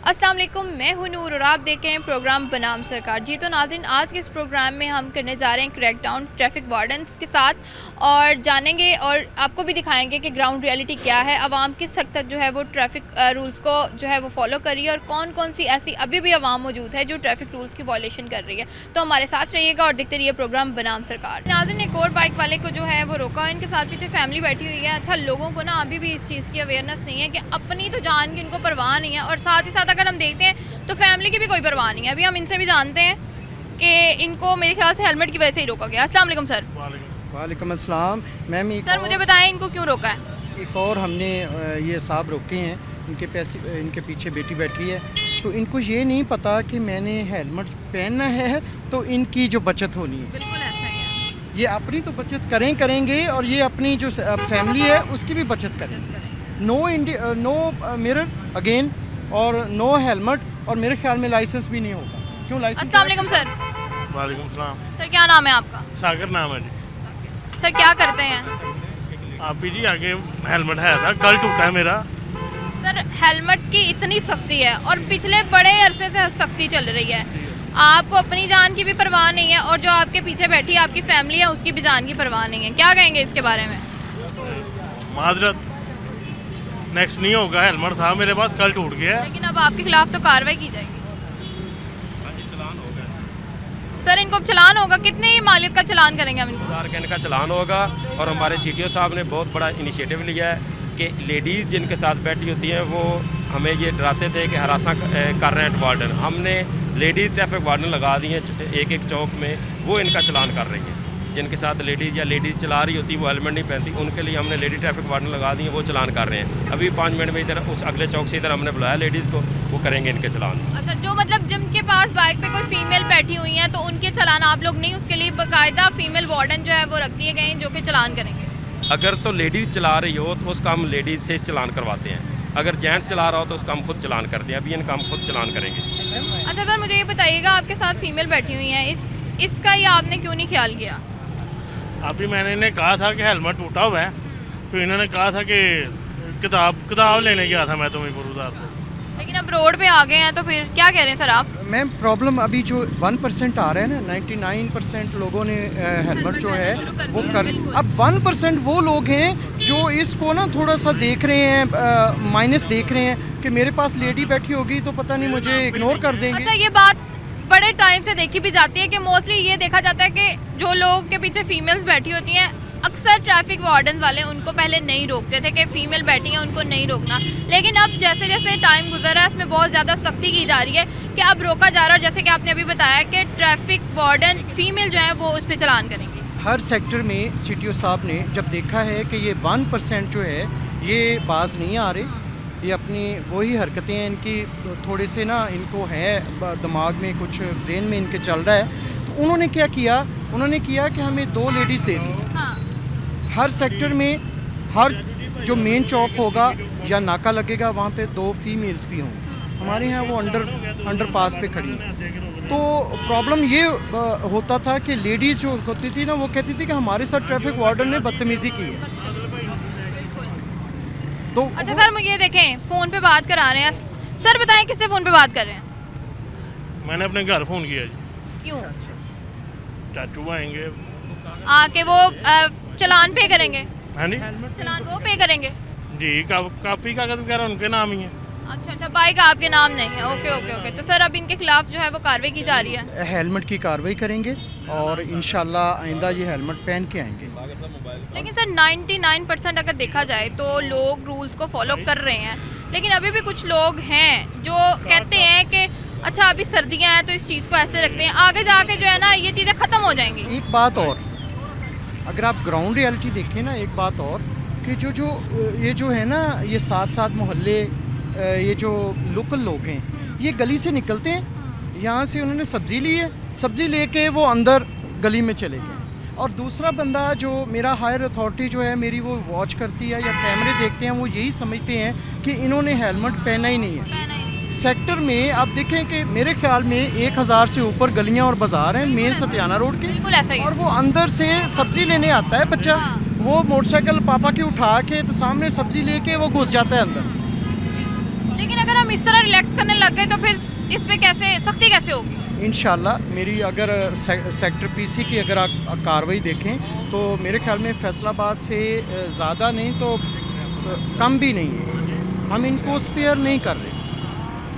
अस्सलाम वालेकुम, मैं हूं नूर और आप देख रहे हैं प्रोग्राम बनाम सरकार। जी तो नाज़रीन, आज के इस प्रोग्राम में हम करने जा रहे हैं क्रैकडाउन ट्रैफिक वार्डन्स के साथ और जानेंगे और आपको भी दिखाएंगे कि ग्राउंड रियलिटी क्या है, आवाम किस हद तक जो है वो ट्रैफिक रूल्स को जो है वो फॉलो कर रही है और कौन कौन सी ऐसी अभी भी आवाम मौजूद है जो ट्रैफिक रूल्स की वॉयलेशन कर रही है। तो हमारे साथ रहिएगा और देखते रहिए प्रोग्राम बनाम सरकार। नाज़रीन, एक और बाइक वाले को जो है वो रोका, इनके साथ पीछे फैमिली बैठी हुई है। अच्छा, लोगों को ना अभी भी इस चीज़ की अवेयरनेस नहीं है कि अपनी तो जान की उनको परवाह नहीं है और साथ ही साथ अगर हम देखते हैं तो फैमिली की भी कोई परवाह नहीं है। अभी हम इनसे भी जानते हैं कि इनको मेरे ख्याल से हेलमेट की वजह से ही रोका गया। अस्सलाम वालेकुम सर। वालेकुम अस्सलाम मैम। सर मुझे बताएं इनको क्यों रोका है? एक और हमने ये साहब रोके हैं, इनके पीछे बेटी बैठी है, तो इनको ये नहीं पता कि मैंने हेलमेट पहनना है तो इनकी जो बचत होनी है, बिल्कुल ऐसा ही है। ये अपनी तो बचत करेंगे और ये अपनी जो फैमिली है उसकी भी बचत करेंगे। नो मिरर अगेन और नो हेलमेट, और मेरे ख्याल में लाइसेंस भी नहीं होगा। क्यों लाइसेंस? अस्सलाम वालेकुम सर। वालेकुम सलाम। सर क्या नाम है आपका? सागर नाम है जी। सर क्या करते हैं? आप ही जी आगे हेलमेट है था, कल टूटा है मेरा। सर हेलमेट की इतनी सख्ती है और पिछले बड़े अरसे से सख्ती चल रही है, आपको अपनी जान की भी परवाह नहीं है और जो आपके पीछे बैठी आपकी फैमिली है उसकी भी जान की परवाह नहीं है। क्या कहेंगे इसके बारे में? माजरत, नेक्स्ट नहीं होगा। हेलमेट था मेरे पास, कल टूट गया। लेकिन अब आपके खिलाफ तो कार्रवाई की जाएगी। सर इनको अब चलान होगा, कितनी मालियत का चलान करेंगे हम इनको? 1000 का इनका चलान होगा। और हमारे सीटीओ साहब ने बहुत बड़ा इनिशिएटिव लिया है कि लेडीज़ जिनके साथ बैठी होती हैं वो हमें ये डराते थे कि हरासा कर रहे हैं वार्डन। हमने लेडीज़ ट्रैफिक वार्डन लगा दिए एक एक चौक में, वो इनका चलान कर रही हैं। जिनके साथ लेडीज़ या लेडीज़ चला रही होती वो हेलमेट नहीं पहनती, उनके लिए हमने लेडी ट्रैफिक वार्डन लगा दिए, वो चलान कर रहे हैं। अभी 5 मिनट में इधर उस अगले चौक से इधर हमने बुलाया लेडीज़ को, वो करेंगे इनके चलान। अच्छा, जो मतलब जिनके पास बाइक पे कोई फीमेल बैठी हुई है तो उनके चलान आप लोग नहीं, उसके लिए बाकायदा फीमेल वार्डन जो है वो रख दिए गए हैं जो कि चलान करेंगे। अगर तो लेडीज़ चला रही हो तो उसका हम लेडीज़ से चलान करवाते हैं, अगर जेंट्स चला रहा हो तो उसका हम खुद चलान करते हैं। अभी इनका हम खुद चलान करेंगे। अच्छा सर मुझे ये बताइएगा, आपके साथ फीमेल बैठी हुई हैं, इसका ये आपने क्यों नहीं ख्याल किया? अभी मैंने इन्हें कहा था कि हेलमेट टूटा हुआ है, तो इन्होंने कहा था कि किताब लेने गया था मैं तुम्हें गुरुदार को। लेकिन अब रोड पे आ गए हैं तो फिर क्या कह रहे हैं सर आप? मैम प्रॉब्लम अभी जो 1% आ रहा है ना, 99% लोगों ने हेलमेट जो है वो कर, अब 1% वो लोग हैं जो इसको ना थोड़ा सा देख रहे हैं, माइनस देख रहे हैं कि मेरे पास लेडी बैठी होगी तो पता नहीं मुझे इग्नोर कर देंगे। अच्छा, ये बात बड़े टाइम से देखी भी जाती है कि मोस्टली ये देखा जाता है कि जो लोग के पीछे फीमेल्स बैठी होती हैं, अक्सर ट्रैफिक वार्डन वाले उनको पहले नहीं रोकते थे कि फीमेल बैठी हैं उनको नहीं रोकना। लेकिन अब जैसे जैसे टाइम गुजर रहा है इसमें बहुत ज़्यादा सख्ती की जा रही है कि अब रोका जा रहा है। जैसे कि आपने अभी बताया कि ट्रैफिक वार्डन फीमेल जो है वो उस पर चलान करेंगे। हर सेक्टर में सीटीओ साहब ने जब देखा है कि ये 1% जो है ये बाज नहीं आ रहे, ये अपनी वही हरकतें हैं इनकी, थोड़े से ना इनको है दिमाग में कुछ जेन में इनके चल रहा है, तो उन्होंने क्या किया, उन्होंने किया कि हमें 2 लेडीज़ दे दी। हाँ। हर सेक्टर में हर जो मेन चौक होगा या नाका लगेगा वहाँ पे 2 फीमेल्स भी होंगी। हमारे यहाँ वो अंडर पास पे खड़ी हैं। तो प्रॉब्लम ये होता था कि लेडीज़ जो होती थी ना वो कहती थी कि हमारे साथ ट्रैफिक वार्डन ने बदतमीज़ी की है। तो अच्छा सर मुझे देखें फ़ोन पे बात करा रहे हैं। सर बताएं किससे फ़ोन पे बात कर रहे हैं? मैंने अपने घर फ़ोन किया जी। क्यों? चाचू आएंगे। आके वो चलान पे करेंगे? हाँ जी चलान वो पे करेंगे जी। कापी कागज वगैरह उनके नाम ही है। अच्छा, बाइक आपके नाम नहीं है। ओके। तो सर अब इनके खिलाफ जो है वो कार्रवाई की जा रही है? हेलमेट की कार्रवाई करेंगे और इंशाल्लाह आइंदा ये हेलमेट पहन के आएंगे। लेकिन सर 99% अगर देखा जाए तो लोग रूल्स को फॉलो कर रहे हैं, लेकिन अभी भी कुछ लोग हैं जो कहते हैं कि अच्छा अभी सर्दियां हैं तो इस चीज़ को ऐसे रखते हैं, आगे जाके जो है ना ये चीज़ें ख़त्म हो जाएंगी। एक बात और, अगर आप ग्राउंड रियलिटी देखें ना, एक बात और कि जो ये जो है ना, ये साथ मोहल्ले, ये जो लोकल लोग हैं ये गली से निकलते हैं, यहाँ से उन्होंने सब्ज़ी ली है, सब्ज़ी लेके वो अंदर गली में चले गए, और दूसरा बंदा जो मेरा हायर अथॉरिटी जो है मेरी वो वॉच करती है या कैमरे देखते हैं, वो यही समझते हैं कि इन्होंने हेलमेट पहना ही नहीं है। सेक्टर में आप देखें कि मेरे ख्याल में 1000 से ऊपर गलियां और बाज़ार हैं मेन सत्याना रोड के, बिल्कुल ऐसा ही। और वो अंदर से सब्ज़ी लेने आता है बच्चा, वो मोटरसाइकिल पापा की उठा के तो सामने सब्ज़ी लेके वो घुस जाता है अंदर। लेकिन अगर हम इस तरह रिलैक्स करने लग गए तो फिर इस पे कैसे सख्ती कैसे होगी? इंशाल्लाह मेरी अगर सेक्टर पीसी की अगर आप कार्रवाई देखें तो मेरे ख्याल में फैसलाबाद से ज़्यादा नहीं तो कम भी नहीं है। हम इनको स्पेयर नहीं कर रहे।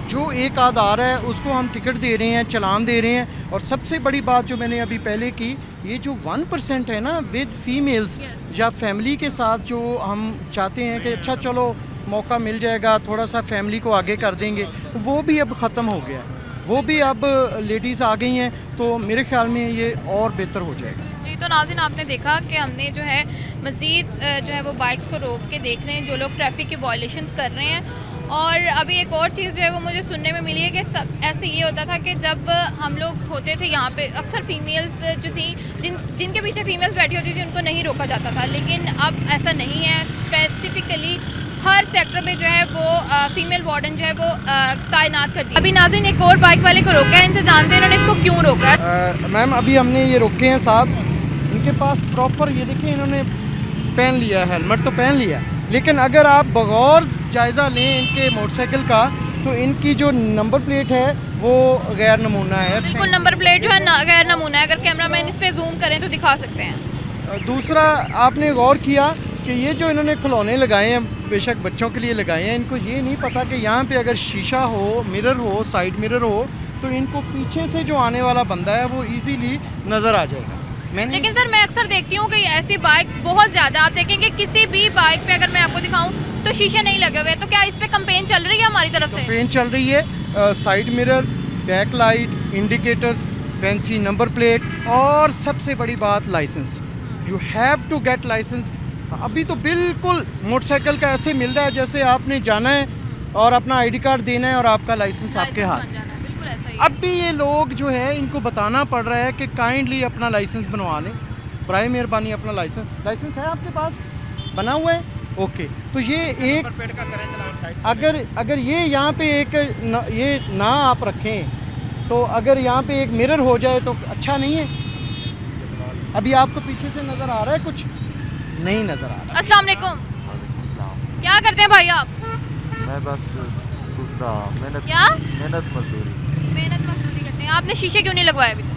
जो एक आध आ रहा है उसको हम टिकट दे रहे हैं, चलान दे रहे हैं। और सबसे बड़ी बात जो मैंने अभी पहले की, ये जो 1% है ना विद फीमेल्स या फैमिली के साथ, जो हम चाहते हैं कि अच्छा चलो मौका मिल जाएगा, थोड़ा सा फैमिली को आगे कर देंगे, वो भी अब ख़त्म हो गया है। वो भी अब लेडीज़ आ गई हैं, तो मेरे ख्याल में ये और बेहतर हो जाएगा। जी, तो नाज़रीन आपने देखा कि हमने जो है मज़ीद जो है वो बाइक्स को रोक के देख रहे हैं जो लोग ट्रैफिक के वायलेशंस कर रहे हैं। और अभी एक और चीज़ जो है वो मुझे सुनने में मिली है कि सब ऐसे ये होता था कि जब हम लोग होते थे यहाँ पे अक्सर फीमेल्स जो थी जिनके पीछे फीमेल्स बैठी होती थी उनको नहीं रोका जाता था, लेकिन अब ऐसा नहीं है। स्पेसिफिकली हर सेक्टर में जो है वो फीमेल वार्डन जो है वो तैनात कर दी। अभी नाज़रीन एक और बाइक वाले को रोका है, इनसे जानते हैं इन्होंने इसको क्यों रोका है। मैम अभी हमने ये रोके हैं साहब, इनके पास प्रॉपर ये देखिए इन्होंने पहन लिया है, हेलमेट तो पहन लिया, लेकिन अगर आप बगौर जायज़ा लें इनके मोटरसाइकिल का तो इनकी जो नंबर प्लेट है वो गैर नमूना है। बिल्कुल नंबर प्लेट जो है गैर नमूना है। अगर कैमरामैन इस पर जूम करें तो दिखा सकते हैं। दूसरा आपने गौर किया कि ये जो इन्होंने खिलौने लगाए हैं, बेशक बच्चों के लिए लगाए हैं, इनको ये नहीं पता कि यहाँ पे अगर शीशा हो, मिरर हो, साइड मिरर हो, तो इनको पीछे से जो आने वाला बंदा है वो इजीली नज़र आ जाएगा। लेकिन सर मैं अक्सर देखती हूँ कि ऐसी बाइक्स बहुत ज़्यादा, आप देखेंगे किसी भी बाइक पे अगर मैं आपको दिखाऊँ तो शीशे नहीं लगे हुए, तो क्या इस पे कंपेन चल रही है हमारी तरफ से? कंपेन चल रही है। Side mirror, back light, indicators, fancy number plate, और सबसे बड़ी बात license. You have to get license. अभी तो बिल्कुल मोटरसाइकिल का ऐसे मिल रहा है जैसे आपने जाना है और अपना आईडी कार्ड देना है और आपका लाइसेंस आपके हाथ। बिल्कुल ऐसा ही। अब भी ये लोग जो है इनको बताना पड़ रहा है कि काइंडली अपना लाइसेंस बनवा लें, बराए मेहरबानी अपना लाइसेंस है आपके पास बना हुआ है, ओके। तो ये एक अगर ये यहाँ पे एक ये ना आप रखें तो अगर यहाँ पे एक मिरर हो जाए तो अच्छा नहीं है। अभी आपको पीछे से नज़र आ रहा है, कुछ नहीं नज़र आ रहा। अस्सलाम वालेकुम, क्या करते हैं भाई आप? मैं बस दूसरा क्या? मेहनत मजदूरी करते हैं। आपने शीशे क्यों नहीं लगवाए अभी तक?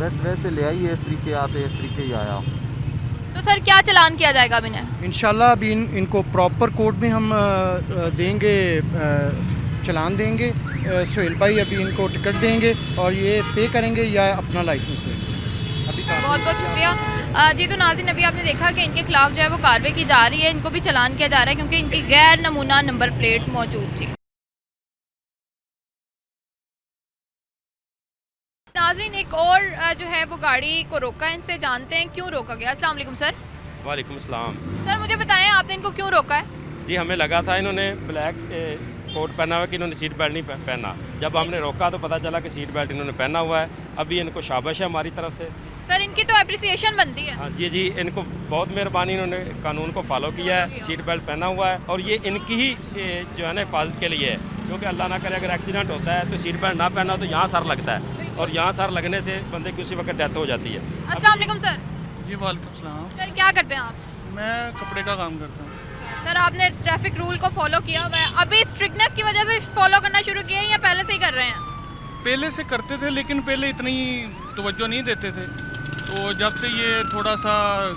बस वैसे ले आई है, इस तरीके आते इस तरीके ही आया। तो सर क्या चालान किया जाएगा अब इन्हें? इंशाल्लाह अभी इनको प्रॉपर कोर्ट में हम देंगे, चलान देंगे। सोहेल भाई अभी इनको टिकट देंगे और ये पे करेंगे या अपना लाइसेंस देंगे। अभी बहुत बहुत शुक्रिया। जी, तो नाज़रीन अभी आपने देखा कि इनके खिलाफ जो है वो कार्रवाई की जा रही है, इनको भी चालान किया जा रहा है क्योंकि इनकी गैर नमूना नंबर प्लेट मौजूद थी। नाज़रीन एक और जो है वो गाड़ी को रोका है, इनसे जानते हैं क्यों रोका गया। अस्सलाम वालेकुम सर। वालेकुम अस्सलाम। सर मुझे बताएं आपने इनको क्यों रोका है? जी, हमें लगा था इन्होंने ब्लैक कोट पहना हुआ कि इन्होंने सीट बेल्ट नहीं पहना। जब हमने रोका तो पता चला कि सीट बेल्ट इन्होंने पहना हुआ है। अभी इनको शाबाश है हमारी तरफ से। सर इनकी तो अप्रिसिएशन बनती है। हाँ जी, इनको बहुत मेहरबानी, इन्होंने कानून को फॉलो किया है, सीट बेल्ट पहना हुआ है और ये इनकी ही जो है ना हिफाजत के लिए है, क्योंकि अल्लाह ना करे अगर एक्सीडेंट होता है तो सीट बेल्ट ना पहना तो यहाँ सर लगता है और यहाँ सर लगने से बंदे की उसी वक्त डेथ हो जाती है। अस्सलाम वालेकुम सर। जी वालेकुम सलाम। सर क्या करते हैं आप? मैं कपड़े का काम करता हूँ। सर आपने ट्रैफिक रूल को फॉलो किया हुआ है, अभी स्ट्रिक्टनेस की वजह से फॉलो करना शुरू किया है या पहले से ही कर रहे हैं? पहले से करते थे लेकिन पहले इतनी तवज्जो नहीं देते थे, तो जब से ये थोड़ा सा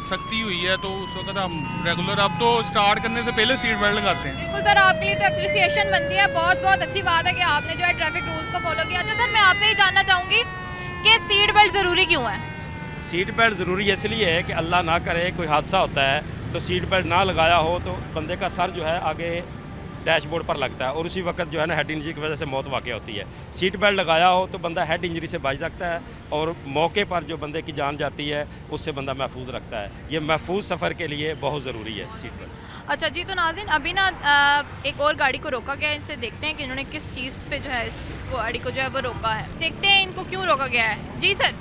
सख्ती हुई है तो उस वक्त हम रेगुलर, अब तो स्टार्ट करने से पहले सीट बेल्ट लगाते हैं। बिल्कुल सर, आपके लिए तो अप्रिसिएशन बनती है, बहुत बहुत अच्छी बात है कि आपने जो है ट्रैफिक रूल्स को फॉलो किया। अच्छा सर मैं आपसे ही जानना चाहूँगी कि सीट बेल्ट ज़रूरी क्यों है? सीट बेल्ट ज़रूरी इसलिए है कि अल्लाह ना करे कोई हादसा होता है तो सीट बेल्ट ना लगाया हो तो बंदे का सर जो है आगे डैशबोर्ड पर लगता है और उसी वक्त जो है ना हेड इंजरी की वजह से मौत वाक़ होती है। सीट बेल्ट लगाया हो तो बंदा हेड इंजरी से बच सकता है और मौके पर जो बंदे की जान जाती है उससे बंदा महफूज रखता है। ये महफूज सफ़र के लिए बहुत ज़रूरी है सीट बेल्ट। अच्छा जी, तो नाज़रीन अभी ना एक और गाड़ी को रोका गया है, इनसे देखते हैं कि इन्होंने किस चीज़ पे जो है इस गाड़ी को जो है वो रोका है। देखते हैं इनको क्यों रोका गया है। जी सर।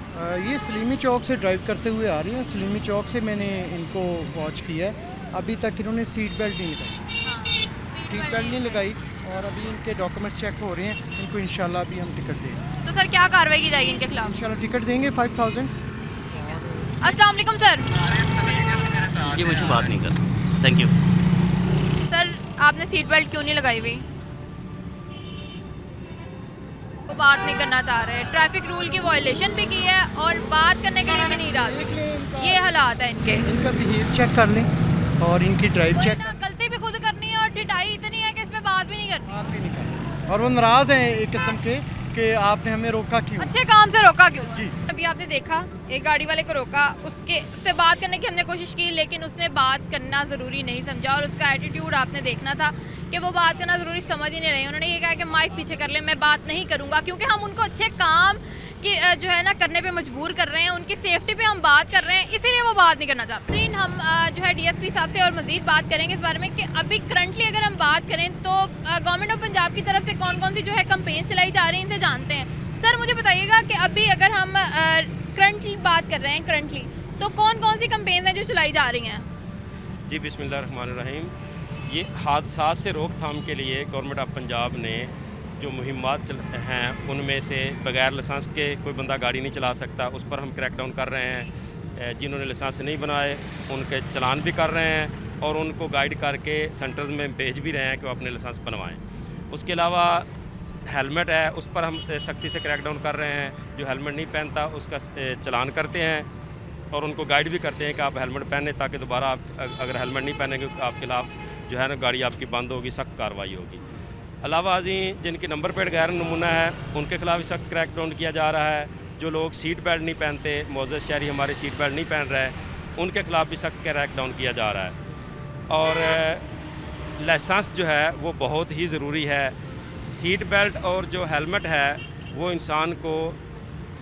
ये सलीमी चौक से ड्राइव करते हुए आ रही हैं। सलीमी चौक से मैंने इनको वॉच किया है, अभी तक इन्होंने सीट बेल्ट नहीं लगाई, सीट बेल्ट नहीं लगाई और अभी इनके डॉक्यूमेंट्स चेक हो रहे हैं। इनको इंशाल्लाह अभी हम टिकट देंगे। तो सर क्या कार्रवाई की जाएगी इनके खिलाफ? इंशाल्लाह टिकट देंगे 5000। अस्सलाम वालेकुम सर। जी मुझे बात नहीं करना, थैंक यू। सर आपने सीट बेल्ट क्यों नहीं लगाई हुई? आपको बात नहीं करना चाह रहे, ट्रैफिक रूल की वायलेशन भी की है और बात करने के लिए भी नहीं राजी। ये हालात है इनके। इनका बिहेव चेक कर लें और इनकी ड्राइव वही चेक ना, गलती भी खुद करनी है और ढिठाई इतनी है कि इस पे बात भी नहीं करनी। बात भी नहीं करनी और वो नाराज़ हैं एक किस्म के कि आपने हमें रोका क्यों। अच्छे काम से रोका क्यों? जी। अभी आपने देखा एक गाड़ी वाले को रोका, उससे बात करने की हमने कोशिश की, लेकिन उसने बात करना ज़रूरी नहीं समझा और उसका एटीट्यूड आपने देखना था कि वो बात करना ज़रूरी समझ ही नहीं रहे। उन्होंने ये कहा कि माइक पीछे कर ले, मैं बात नहीं करूँगा, क्योंकि हम उनको अच्छे काम की जो है ना करने पे मजबूर कर रहे हैं, उनकी सेफ्टी पे हम बात कर रहे हैं, इसीलिए वो बात नहीं करना चाहते। लेकिन हम जो है डीएसपी साहब से और मज़ीद बात करेंगे इस बारे में कि अभी करंटली अगर हम बात करें तो गवर्नमेंट ऑफ पंजाब की तरफ से कौन कौन सी जो है कंपेन चलाई जा रही हैं इनसे जानते हैं। सर मुझे बताइएगा कि अभी अगर हम करंटली बात कर रहे हैं करंटली, तो कौन कौन सी कंपेन हैं जो चलाई जा रही हैं? जी बिस्मिल्लाहिर्रहमानिर्रहीम। ये हादसात से रोकथाम के लिए गवर्नमेंट ऑफ पंजाब ने जो मुहिमात हैं उनमें से बगैर लाइसेंस के कोई बंदा गाड़ी नहीं चला सकता, उस पर हम क्रैकडाउन कर रहे हैं। जिन्होंने लाइसेंस नहीं बनाए उनके चलान भी कर रहे हैं और उनको गाइड करके सेंटर्स में भेज भी रहे हैं कि वो अपने लाइसेंस बनवाएं। उसके अलावा हेलमेट है, उस पर हम सख्ती से क्रैकडाउन कर रहे हैं। जो हेलमेट नहीं पहनता उसका चलान करते हैं और उनको गाइड भी करते हैं कि आप हेलमेट पहने, ताकि दोबारा आप अगर हेलमेट नहीं पहनेंगे आपके खिलाफ जो है ना गाड़ी आपकी बंद होगी, सख्त कार्रवाई होगी। अलावा जी जिनकी नंबर प्लेट गैर नमूना है उनके खिलाफ भी सख्त क्रैकडाउन किया जा रहा है। जो लोग सीट बेल्ट नहीं पहनते, मोअज़्ज़ज़ शहरी हमारे सीट बेल्ट नहीं पहन रहे, उनके खिलाफ भी सख्त क्रैकडाउन किया जा रहा है। और लाइसेंस जो है वो बहुत ही ज़रूरी है। सीट बेल्ट और जो हेलमेट है वो इंसान को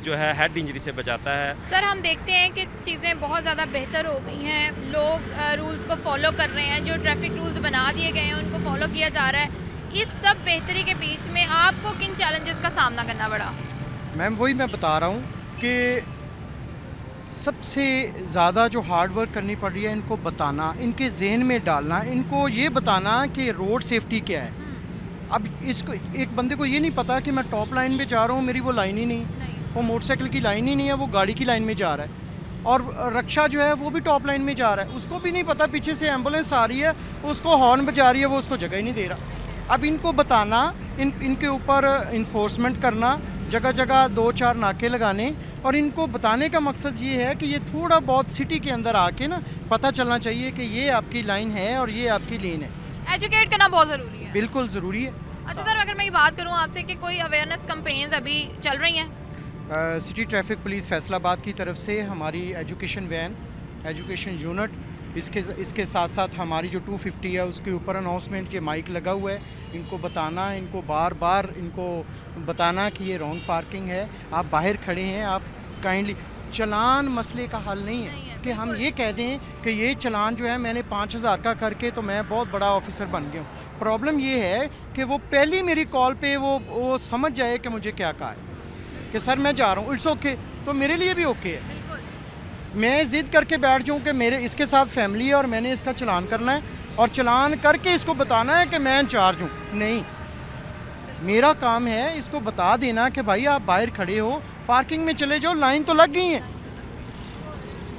जो है हेड इंजरी से बचाता है। सर हम देखते हैं कि चीज़ें बहुत ज़्यादा बेहतर हो गई हैं, लोग रूल्स को फॉलो कर रहे हैं, जो ट्रैफिक रूल्स बना दिए गए हैं उनको फॉलो किया जा रहा है। इस सब बेहतरी के बीच में आपको किन चैलेंजेस का सामना करना पड़ा? मैम वही मैं बता रहा हूँ कि सबसे ज़्यादा जो हार्ड वर्क करनी पड़ रही है इनको बताना, इनके जहन में डालना, इनको ये बताना कि रोड सेफ्टी क्या है। अब इसको एक बंदे को ये नहीं पता कि मैं टॉप लाइन में जा रहा हूँ, मेरी वो लाइन ही नहीं, वो मोटरसाइकिल की लाइन ही नहीं है, वो गाड़ी की लाइन में जा रहा है। और रक्षा जो है वो भी टॉप लाइन में जा रहा है, उसको भी नहीं पता पीछे से एम्बुलेंस आ रही है, उसको हॉर्न बजा रही है, वो उसको जगह ही नहीं दे रहा। अब इनको बताना, इनके ऊपर इन्फोर्समेंट करना, जगह जगह 2-4 नाके लगाने और इनको बताने का मकसद ये है कि ये थोड़ा बहुत सिटी के अंदर आके ना पता चलना चाहिए कि ये आपकी लाइन है और ये आपकी लेन है। एजुकेट करना बहुत ज़रूरी है। बिल्कुल ज़रूरी है। अच्छा सर अगर मैं ये बात करूँ आपसे कि कोई अवेयरनेस कैंपेन्स अभी चल रही हैं? सिटी ट्रैफिक पुलिस फैसलाबाद की तरफ से हमारी एजुकेशन वैन, एजुकेशन यूनिट, इसके साथ साथ हमारी जो 250 है उसके ऊपर अनाउंसमेंट के माइक लगा हुआ है। इनको बताना, इनको बार बार इनको बताना कि ये रॉन्ग पार्किंग है, आप बाहर खड़े हैं, आप काइंडली, चलान मसले का हल नहीं है कि हम ये कह दें कि ये चलान जो है मैंने 5000 का करके तो मैं बहुत बड़ा ऑफिसर बन गया हूँ। प्रॉब्लम ये है कि वो पहली मेरी कॉल पे वो समझ जाए कि मुझे क्या कहा है कि सर मैं जा रहा हूँ, इट्स ओके, तो मेरे लिए भी ओके है। मैं ज़िद करके बैठ जाऊँ कि मेरे इसके साथ फैमिली है और मैंने इसका चलान करना है और चलान करके इसको बताना है कि मैं इंचार्ज हूँ, नहीं, मेरा काम है इसको बता देना कि भाई आप बाहर खड़े हो, पार्किंग में चले जाओ, लाइन तो लग गई है।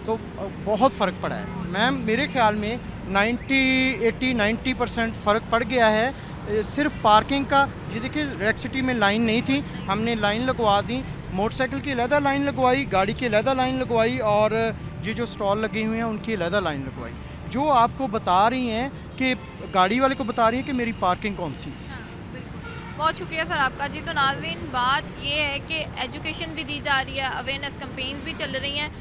तो बहुत फ़र्क पड़ा है मैम, मेरे ख्याल में 90% फ़र्क पड़ गया है सिर्फ पार्किंग का। ये देखिए रेड सिटी में लाइन नहीं थी, हमने लाइन लगवा दी, मोटरसाइकिल की अलहदा लाइन लगवाई, गाड़ी की अलहदा लाइन लगवाई और ये जो स्टॉल लगे हुए हैं उनकी अलहदा लाइन लगवाई, जो आपको बता रही हैं कि गाड़ी वाले को बता रही हैं कि मेरी पार्किंग कौन सी। बहुत शुक्रिया सर आपका। जी तो नाज़रीन बात ये है कि एजुकेशन भी दी जा रही है, अवेयरनेस कैंपेन्स भी चल रही हैं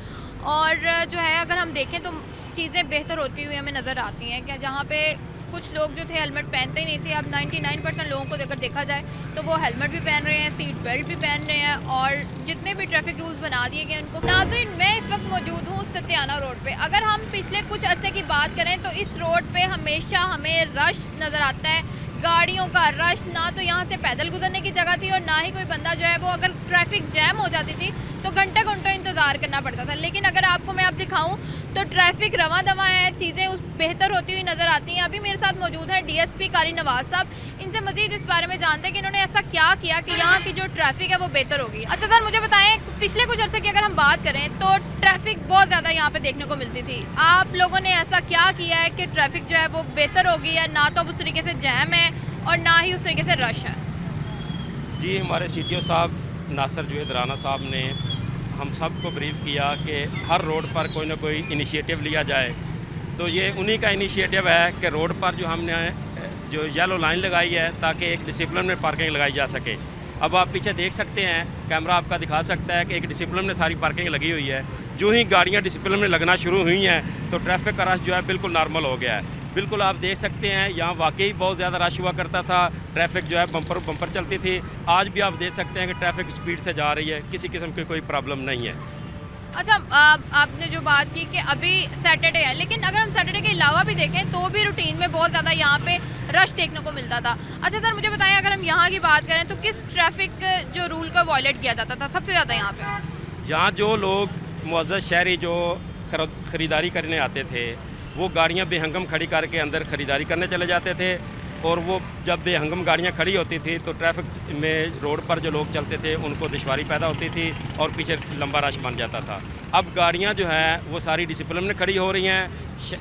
और जो है अगर हम देखें तो चीज़ें बेहतर होती हुई हमें नज़र आती हैं। क्या जहाँ पे कुछ लोग जो थे हेलमेट पहनते ही नहीं थे, अब 99% लोगों को अगर देखा जाए तो वो हेलमेट भी पहन रहे हैं, सीट बेल्ट भी पहन रहे हैं और जितने भी ट्रैफिक रूल्स बना दिए गए उनको। नाज़रीन मैं इस वक्त मौजूद हूँ सत्याना रोड पे। अगर हम पिछले कुछ अरसे की बात करें तो इस रोड पे हमेशा हमें रश नज़र आता है, गाड़ियों का रश, ना तो यहाँ से पैदल गुजरने की जगह थी और ना ही कोई बंदा जो है वो अगर ट्रैफिक जैम हो जाती थी तो घंटे घंटों इंतज़ार करना पड़ता था। लेकिन अगर आपको मैं अब दिखाऊं तो ट्रैफिक रवां दवा है, चीज़ें उस बेहतर होती हुई नज़र आती हैं। अभी मेरे साथ मौजूद है डीएसपी कारी नवाज साहब, इनसे मजीद इस बारे में जानते हैं कि इन्होंने ऐसा क्या किया कि यहाँ की जो ट्रैफिक है वो बेहतर होगी। अच्छा सर मुझे बताएं, पिछले कुछ अर्से की अगर हम बात करें तो ट्रैफिक बहुत ज़्यादा यहाँ पे देखने को मिलती थी, आप लोगों ने ऐसा क्या किया है कि ट्रैफिक जो है वो बेहतर हो गई है, ना तो अब उस तरीके से जैम है और ना ही उस तरीके से रश है? जी हमारे CTO साहब नासिर जुवेद राना साहब ने हम सबको ब्रीफ़ किया कि हर रोड पर कोई ना कोई इनिशिएटिव लिया जाए। तो ये उन्हीं का इनिशिएटिव है कि रोड पर जो हमने जो येलो लाइन लगाई है ताकि एक डिसिप्लिन में पार्किंग लगाई जा सके। अब आप पीछे देख सकते हैं, कैमरा आपका दिखा सकता है कि एक डिसिप्लिन में सारी पार्किंग लगी हुई है। जो ही गाड़ियाँ डिसिप्लिन में लगना शुरू हुई हैं तो ट्रैफिक का रश जो है बिल्कुल नॉर्मल हो गया है। बिल्कुल आप देख सकते हैं यहाँ वाकई बहुत ज़्यादा रश हुआ करता था, ट्रैफिक जो है बम्पर बम्पर चलती थी। आज भी आप देख सकते हैं कि ट्रैफिक स्पीड से जा रही है, किसी किस्म की कोई प्रॉब्लम नहीं है। अच्छा, आपने जो बात की कि अभी सैटरडे है, लेकिन अगर हम सैटरडे के अलावा भी देखें तो भी रूटीन में बहुत ज़्यादा यहाँ पे रश देखने को मिलता था। अच्छा सर, मुझे बताएं अगर हम यहाँ की बात करें तो किस ट्रैफिक जो रूल का वॉयलेट किया जाता था सबसे ज़्यादा यहाँ पे? यहाँ जो लोग मुअज़्ज़ज़ शहरी जो ख़रीदारी करने आते थे वो गाड़ियाँ बेहंगम खड़ी करके अंदर ख़रीदारी करने चले जाते थे, और वो जब बेहंगम गाड़ियाँ खड़ी होती थी तो ट्रैफिक में रोड पर जो लोग चलते थे उनको दुश्वारी पैदा होती थी और पीछे लंबा रश बन जाता था। अब गाड़ियाँ जो हैं वो सारी डिसिप्लिन में खड़ी हो रही हैं।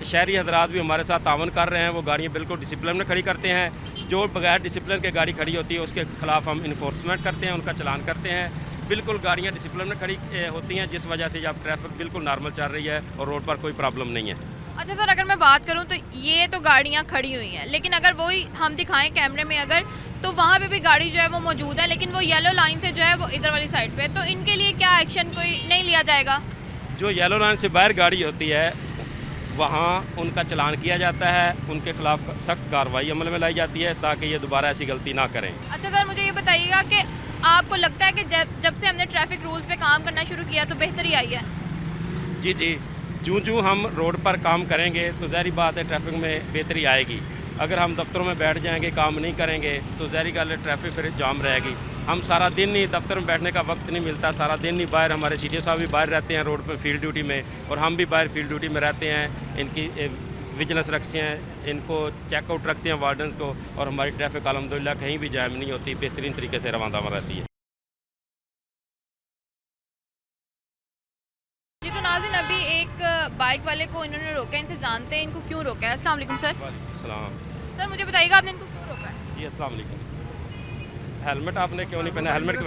शहरी हजरात भी हमारे साथ तावन कर रहे हैं, वो गाड़ियाँ बिल्कुल डिसिप्लिन में खड़ी करते हैं। जो बगैर डिसिप्लिन के गाड़ी खड़ी होती है उसके ख़िलाफ़ हम इन्फोर्समेंट करते हैं, उनका चलान करते हैं। बिल्कुल गाड़ियाँ डिसिप्लिन में खड़ी होती हैं, जिस वजह से अब ट्रैफिक बिल्कुल नॉर्मल चल रही है और रोड पर कोई प्रॉब्लम नहीं है। अच्छा सर, अगर मैं बात करूं तो ये तो गाड़ियां खड़ी हुई हैं, लेकिन अगर वही हम दिखाएं कैमरे में अगर, तो वहाँ पे भी गाड़ी जो है वो मौजूद है, लेकिन वो येलो लाइन से जो है वो इधर वाली साइड पे है। तो इनके लिए क्या एक्शन कोई नहीं लिया जाएगा? जो येलो लाइन से बाहर गाड़ी होती है वहाँ उनका चलान किया जाता है, उनके खिलाफ सख्त कार्रवाई अमल में लाई जाती है ताकि ये दोबारा ऐसी गलती ना करें। अच्छा सर, मुझे ये बताइएगा कि आपको लगता है कि जब से हमने ट्रैफिक रूल्स पे काम करना शुरू किया तो बेहतरी आई है? जी जी, जूँ हम रोड पर काम करेंगे तो ज़ाहिर बात है ट्रैफिक में बेहतरी आएगी। अगर हम दफ्तरों में बैठ जाएंगे, काम नहीं करेंगे तो ज़ाहिर गल है ट्रैफिक फिर जाम रहेगी। हम सारा दिन ही दफ्तर में बैठने का वक्त नहीं मिलता, सारा दिन ही बाहर, हमारे CTO साहब भी बाहर रहते हैं रोड पर फील्ड ड्यूटी में, और हम भी बाहर फील्ड ड्यूटी में रहते हैं। इनकी विजिलेंस रखते हैं, इनको चेकआउट रखते हैं वार्डन्स को, और हमारी ट्रैफिक अल्हम्दुलिल्लाह कहीं भी जाम नहीं होती, बेहतरीन तरीके से रवाना रहती है। जी तो नाज़रीन, अभी एक बाइक वाले को इन्होंने रोका है, इनसे जानते हैं इनको क्यों रोका है। अस्सलाम वालेकुम सर। सलाम। सर मुझे बताइएगा आपने इनको क्यों रोका है? जी अस्सलाम वालेकुम। हेलमेट आपने क्यों नहीं पहना? हेलमेट की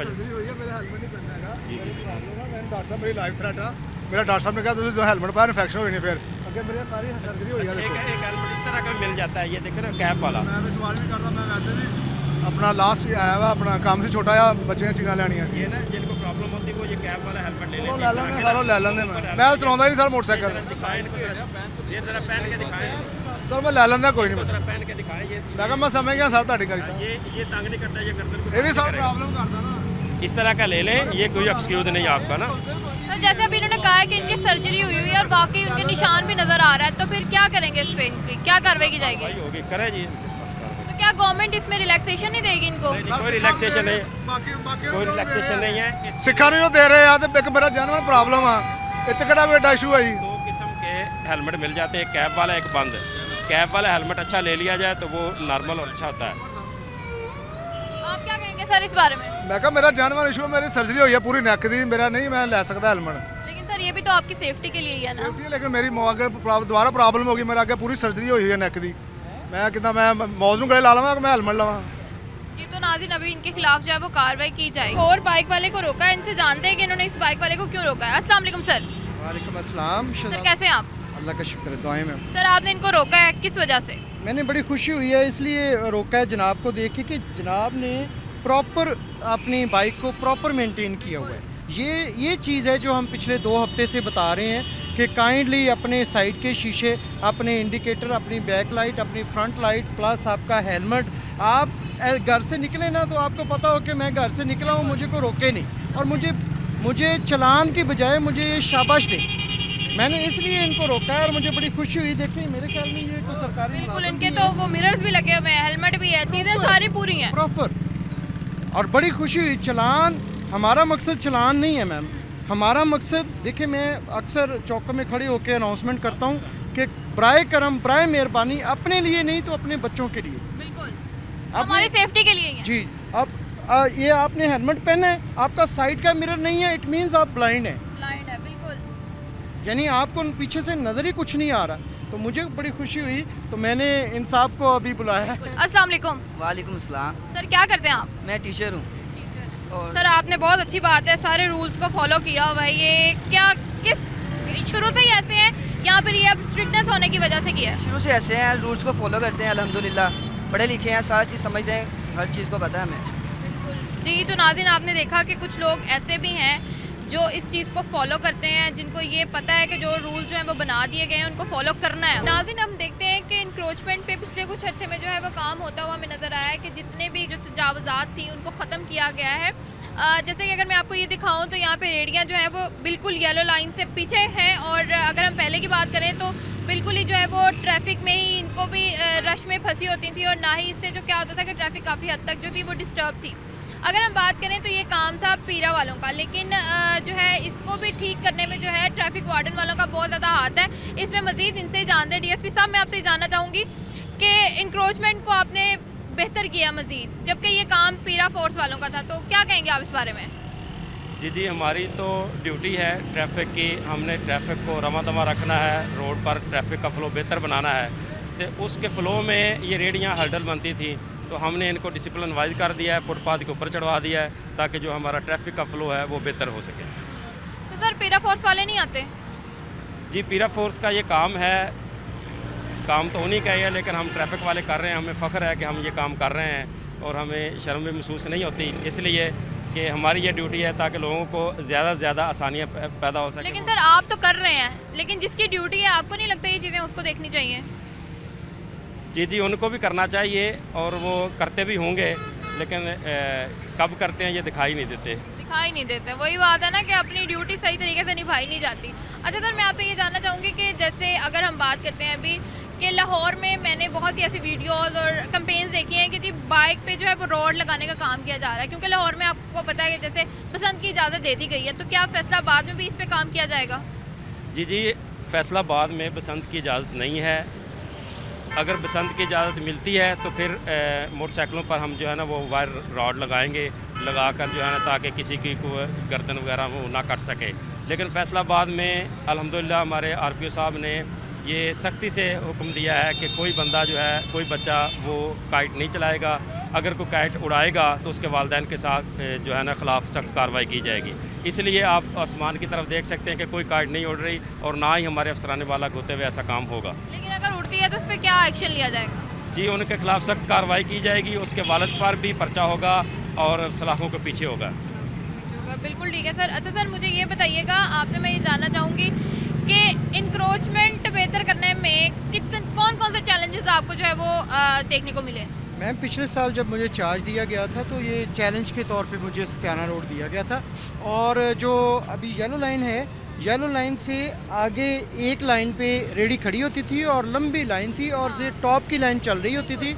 वजह मेरी लाइफ थ्रेट है। मेरा डॉक्टर साहब ने कहा तुझे जो हेलमेट पाया इन्फेक्शन हो गई फिर अगे मेरी सारी सर्जरी हुई है। एक हेलमेट इस तरह का मिल जाता है, ये देखो ना कैप वाला। मैं तो सवाल नहीं करता, मैं वैसे भी अपना लास्ट आया हुआ अपना काम से छोटा या बच्चे चीज़ां लैनियां सी। ये ना जिनको प्रॉब्लम होती है वो ये कैप वाला हेलमेट ले वो ले लेंगे सारा ले लेंगे। मैं तो चलाਉਂਦਾ ही नहीं सर मोटरसाइकिल। दिखाएं इनको, ये जरा पहन के दिखाएं सर मैं ले लेंदा कोई नहीं बस। जरा पहन के दिखाएं। ये मैं कहा मैं समझ गया सर ਤੁਹਾਡੀ ਗੱਲ। ये तंग नहीं करता, ये गर्दन को ये भी सर प्रॉब्लम करता ना। इस तरह का ले लें, ये कोई एक्सक्यूज नहीं आपका ना। सर जैसे अभी इन्होंने कहा है कि इनकी सर्जरी हुई हुई है और बाकी उनके निशान भी नज़र आ रहा है, तो फिर क्या करेंगे इस पे? इनकी क्या कार्रवाई की जाएगी? भाई होगी, करें जी। तो क्या गवर्नमेंट इसमें रिलैक्सेशन नहीं देगी इनको? कोई रिलैक्सेशन नहीं, कोई रिलैक्सेशन नहीं है। ਸਿੱਖਾਂ ਨੂੰ ਜੋ ਦੇ ਰਹੇ ਆ ਤੇ ਇੱਕ ਮੇਰਾ ਜੈਨੂਇਨ ਪ੍ਰੋਬਲਮ ਆ, ਇਹ ਚ ਕਿਹੜਾ ਕੋਈ ਐਡਾ ਇਸ਼ੂ ਆ ਜੀ। दो किस्म के हेलमेट मिल जाते हैं, कैप वाला एक बंद। कैप वाला हेलमेट अच्छा ले लिया जाए तो वो नॉर्मल और अच्छा होता है। आप क्या कहेंगे सर इस बारे में? ਮੈਂ ਕਿਹਾ ਮੇਰਾ ਜੈਨੂਇਨ ਇਸ਼ੂ, ਮੇਰੀ ਸਰਜਰੀ ਹੋਈ ਹੈ ਪੂਰੀ ਨੈਕ ਦੀ, ਮੇਰਾ ਨਹੀਂ ਮੈਂ ਲੈ ਸਕਦਾ ਹੈਲਮਟ। लेकिन सर ये भी तो आपकी सेफ्टी के लिए ही है ना। ਲੇਕਿਨ ਮੇਰੀ ਅਗੇ ਦੁਬਾਰਾ ਪ੍ਰੋਬਲਮ ਹੋ ਗਈ, ਮੇਰਾ ਅੱਗੇ ਪੂਰੀ ਸਰਜਰੀ ਹੋਈ ਹੈ ਨੈਕ ਦੀ। ਮੈਂ ਕਿਦਾਂ ਮੈਂ ਮੌਤ ਨੂੰ ਗਲੇ ਲਾ ਲਵਾਂ ਕਿ ਮੈਂ ਹੈਲਮਟ ਲਵਾਂ? ये तो नाज़रीन अभी इनके खिलाफ जो है वो कार्रवाई की जाएगी। और बाइक वाले को रोका है, इनसे जानते हैं कि इन्होंने इस बाइक वाले को क्यों रोका है। अस्सलाम वालेकुम सर। वालेकुम अस्सलाम। सर कैसे हैं आप? अल्लाह का शुक्र है, दुआएं में। सर आपने इनको रोका है किस वजह से? मैंने बड़ी खुशी हुई है इसलिए रोका है जनाब को देख के कि जनाब ने प्रॉपर अपनी बाइक को प्रॉपर मेंटेन किया हुआ है। ये चीज़ है जो हम पिछले 2 हफ्ते से बता रहे हैं कि काइंडली अपने साइड के शीशे, अपने इंडिकेटर, अपनी बैक लाइट, अपनी फ्रंट लाइट प्लस आपका हेलमेट, आप घर से निकले ना तो आपको पता हो कि मैं घर से निकला हूँ, मुझे को रोके नहीं और मुझे चलान की बजाय मुझे ये शाबाश दे। मैंने इसलिए इनको रोका है और मुझे बड़ी खुशी हुई। देखिए मेरे ख्याल में ये कोई सरकारी बिल्कुल, इनके तो वो मिरर्स भी लगे हुए हैं, हेलमेट भी है, चीज़ें सारी पूरी हैं प्रॉपर, और बड़ी खुशी हुई। चलान, हमारा मकसद चलान नहीं है मैम, हमारा मकसद देखिए, मैं अक्सर चौकों में खड़े होकर अनाउंसमेंट करता हूँ कि बराए करम बराए मेहरबानी अपने लिए नहीं तो अपने बच्चों के लिए, बिल्कुल हमारी सेफ्टी के लिए ही है। जी। अब ये आपने हेलमेट पहना है, आपका साइड का मिरर नहीं है, इट मीन्स आप ब्लाइंड हैं, ब्लाइंड है बिल्कुल, यानी आपको पीछे से नज़र ही कुछ नहीं आ रहा। तो मुझे बड़ी खुशी हुई तो मैंने इन साहब को अभी बुलाया है। अस्सलाम वालेकुम। वालेकुम अस्सलाम। सर क्या करते हैं आप? मैं टीचर हूँ। और सर आपने बहुत अच्छी बात है, सारे रूल्स को फॉलो किया हुआ है। ये क्या किस शुरू से ही ऐसे हैं या फिर ये अब स्ट्रिक्टनेस होने की वजह से किया है? शुरू से ऐसे हैं, रूल्स को फॉलो करते हैं अल्हम्दुलिल्लाह, पढ़े लिखे हैं, सारी चीज़ समझते हैं, हर चीज़ को पता है हमें। जी तो नाज़रीन आपने देखा कि कुछ लोग ऐसे भी हैं जो इस चीज़ को फॉलो करते हैं, जिनको ये पता है कि जो रूल जो हैं वो बना दिए गए हैं उनको फॉलो करना है। नाज़रीन हम देखते हैं कि इंक्रोचमेंट पे पिछले कुछ अर्से में जो है वो काम होता हुआ हमें नज़र आया है कि जितने भी जो तजावज़ात थी उनको ख़त्म किया गया है। जैसे कि अगर मैं आपको ये दिखाऊं तो यहाँ पे रेडियाँ जो हैं वो बिल्कुल येलो लाइन से पीछे हैं, और अगर हम पहले की बात करें तो बिल्कुल ही जो है वो ट्रैफिक में ही इनको भी रश में फंसी होती थी, और ना ही इससे जो क्या होता था कि ट्रैफिक काफ़ी हद तक जो थी वो डिस्टर्ब थी। अगर हम बात करें तो ये काम था पीरा वालों का, लेकिन जो है इसको भी ठीक करने में जो है ट्रैफिक वार्डन वालों का बहुत ज़्यादा हाथ है। इसमें मज़ीद इनसे जान दें। डीएसपी साहब मैं आपसे जानना चाहूँगी कि इंक्रोचमेंट को आपने बेहतर किया मज़ीद, जबकि ये काम पीरा फोर्स वालों का था, तो क्या कहेंगे आप इस बारे में? जी हमारी तो ड्यूटी है ट्रैफिक की, हमने ट्रैफिक को रमा दमा रखना है, रोड पर ट्रैफिक का फ़्लो बेहतर बनाना है। तो उसके फ़्लो में ये रेडियाँ हर्डल बनती थी, तो हमने इनको डिसिप्लिन वाइज कर दिया है, फुटपाथ के ऊपर चढ़वा दिया है ताकि जो हमारा ट्रैफिक का फ़्लो है वो बेहतर हो सके। तो सर पीरा फोर्स वाले नहीं आते? जी पीरा फोर्स का ये काम है, काम तो उन्हीं का ही है, लेकिन हम ट्रैफिक वाले कर रहे हैं, हमें फ़ख्र है कि हम ये काम कर रहे हैं और हमें शर्म भी महसूस नहीं होती, इसलिए कि हमारी ये ड्यूटी है ताकि लोगों को ज़्यादा से ज़्यादा आसानियाँ पैदा हो सके। लेकिन सर आप तो कर रहे हैं, लेकिन जिसकी ड्यूटी है आपको नहीं लगता ये चीज़ें उसको देखनी चाहिए? जी उनको भी करना चाहिए और वो करते भी होंगे, लेकिन कब करते हैं ये दिखाई नहीं देते। दिखाई नहीं देते, वही बात है ना कि अपनी ड्यूटी सही तरीके से निभाई नहीं जाती। अच्छा सर मैं आपसे ये जानना चाहूँगी कि जैसे अगर हम बात करते हैं अभी कि लाहौर में मैंने बहुत सी ऐसी वीडियोस और कैंपेन्स देखी हैं कि जी बाइक पे जो है वो रोड लगाने का काम किया जा रहा है, क्योंकि लाहौर में आपको पता है कि जैसे बसंत की इजाज़त दे दी गई है, तो क्या फैसलाबाद में भी इस पर काम किया जाएगा? जी फैसलाबाद में बसंत की इजाज़त नहीं है। अगर बसंत की इजाज़त मिलती है तो फिर मोटरसाइकिलों पर हम जो है ना वो वायर रॉड लगाएंगे, लगाकर जो है ना ताकि किसी की गर्दन वगैरह वो ना कट सके। लेकिन फैसलाबाद में अल्हम्दुलिल्लाह हमारे आरपीओ साहब ने ये सख्ती से हुक्म दिया है कि कोई बंदा जो है, कोई बच्चा वो काइट नहीं चलाएगा, अगर कोई काइट उड़ाएगा तो उसके वालिदैन के साथ जो है ना ख़िलाफ़ सख्त कार्रवाई की जाएगी। इसलिए आप आसमान की तरफ देख सकते हैं कि कोई काइट नहीं उड़ रही और ना ही हमारे अफसरान वाला होते हुए ऐसा काम होगा। लेकिन अगर उड़ती है तो उस पर क्या एक्शन लिया जाएगा? जी उनके खिलाफ़ सख्त कार्रवाई की जाएगी, उसके वालिद पर भी पर्चा होगा और सलाखों के पीछे होगा। बिल्कुल ठीक है सर। अच्छा सर मुझे ये बताइएगा, आपसे मैं ये जानना चाहूँगी कि इंक्रोचमेंट बेहतर करने में कौन कौन से चैलेंजेस आपको जो है वो देखने को मिले? मैम पिछले साल जब मुझे चार्ज दिया गया था तो ये चैलेंज के तौर पे मुझे सत्याना रोड दिया गया था, और जो अभी येलो लाइन है, येलो लाइन से आगे एक लाइन पे रेडी खड़ी होती थी और लंबी लाइन थी और से टॉप की लाइन चल रही होती थी।